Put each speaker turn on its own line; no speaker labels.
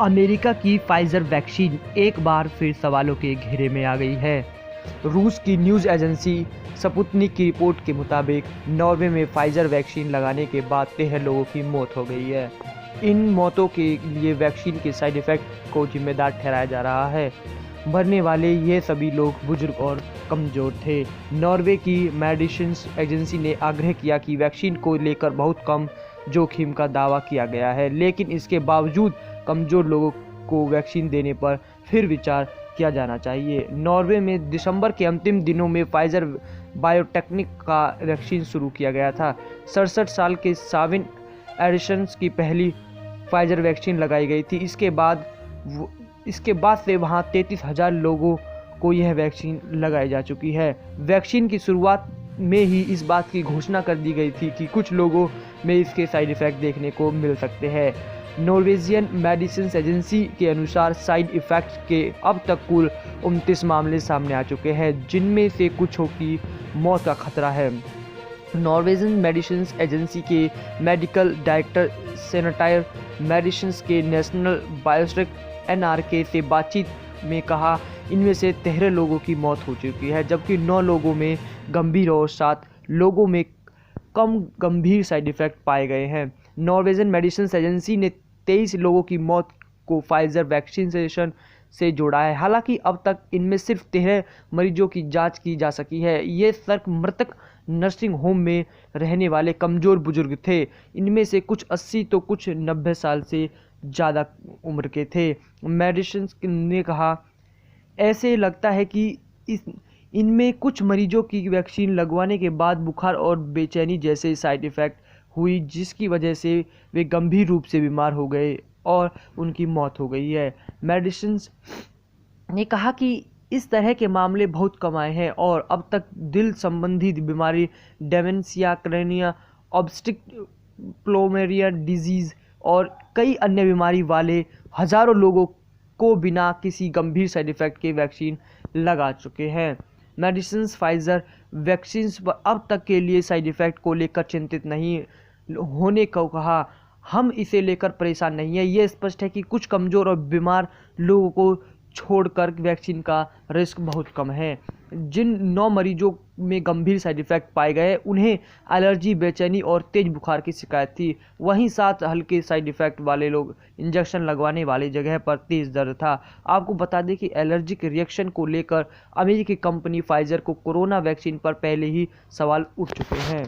America की Pfizer vaccine एक बार फिर सवालों के घेरे में आ गई है। रूस की न्यूज़ एजेंसी स्पुतनिक की रिपोर्ट के मुताबिक नॉर्वे में फाइजर वैक्सीन लगाने के बाद 13 लोगों की मौत हो गई है। इन मौतों के लिए वैक्सीन के साइड इफ़ेक्ट को जिम्मेदार ठहराया जा रहा है। मरने वाले ये सभी लोग बुजुर्ग और कमज़ोर थे। नॉर्वे की मेडिसिन्स एजेंसी ने आग्रह किया कि वैक्सीन को लेकर बहुत कम जोखिम का दावा किया गया है, लेकिन इसके बावजूद कमज़ोर लोगों को वैक्सीन देने पर फिर विचार किया जाना चाहिए। नॉर्वे में दिसंबर के अंतिम दिनों में फाइजर बायोटेक्निक का वैक्सीन शुरू किया गया था। 67 साल के साविन एडिसन्स की पहली फाइजर वैक्सीन लगाई गई थी। इसके बाद से वहां 33,000 लोगों को यह वैक्सीन लगाई जा चुकी है। वैक्सीन की शुरुआत में ही इस बात की घोषणा कर दी गई थी कि कुछ लोगों में इसके साइड इफ़ेक्ट देखने को मिल सकते हैं। नॉर्वेजियन मेडिसिन एजेंसी के अनुसार साइड इफ़ेक्ट्स के अब तक कुल 29 मामले सामने आ चुके हैं, जिनमें से कुछों की मौत का खतरा है। नॉर्वेजियन मेडिसिन एजेंसी के मेडिकल डायरेक्टर सेनेटायर मेडिसिन के नेशनल बायोस्टिक NRK से बातचीत में कहा, इनमें से 13 लोगों की मौत हो चुकी है, जबकि 9 लोगों में गंभीर और 7 लोगों में कम गंभीर साइड इफ़ेक्ट पाए गए हैं। नॉर्वेजियन मेडिसिन एजेंसी ने 23 लोगों की मौत को फाइजर वैक्सीनेशन से जोड़ा है। हालांकि अब तक इनमें सिर्फ 13 मरीजों की जांच की जा सकी है। ये सर्क मृतक नर्सिंग होम में रहने वाले कमज़ोर बुजुर्ग थे। इनमें से कुछ 80 तो कुछ 90 साल से ज़्यादा उम्र के थे। मेडिसिन ने कहा, ऐसे लगता है कि इनमें कुछ मरीजों की वैक्सीन लगवाने के बाद बुखार और बेचैनी जैसे साइड इफ़ेक्ट हुई, जिसकी वजह से वे गंभीर रूप से बीमार हो गए और उनकी मौत हो गई है। मेडिसिन ने कहा कि इस तरह के मामले बहुत कम आए हैं और अब तक दिल संबंधी बीमारी, डेमेंशिया, क्रेनिया, ऑब्स्टिक प्लोमेरिया डिजीज़ और कई अन्य बीमारी वाले हज़ारों लोगों को बिना किसी गंभीर साइड इफ़ेक्ट के वैक्सीन लगा चुके हैं। मेडिसिन फाइजर वैक्सीन पर अब तक के लिए साइड इफ़ेक्ट को लेकर चिंतित नहीं होने को कहा। हम इसे लेकर परेशान नहीं है। ये स्पष्ट है कि कुछ कमज़ोर और बीमार लोगों को छोड़कर वैक्सीन का रिस्क बहुत कम है। जिन 9 मरीजों में गंभीर साइड इफ़ेक्ट पाए गए, उन्हें एलर्जी, बेचैनी और तेज बुखार की शिकायत थी। वहीं 7 हल्के साइड इफ़ेक्ट वाले लोग इंजेक्शन लगवाने वाली जगह पर तेज दर्द था। आपको बता दें कि एलर्जिक रिएक्शन को लेकर अमेरिकी कंपनी फाइजर को कोरोना वैक्सीन पर पहले ही सवाल उठ चुके हैं।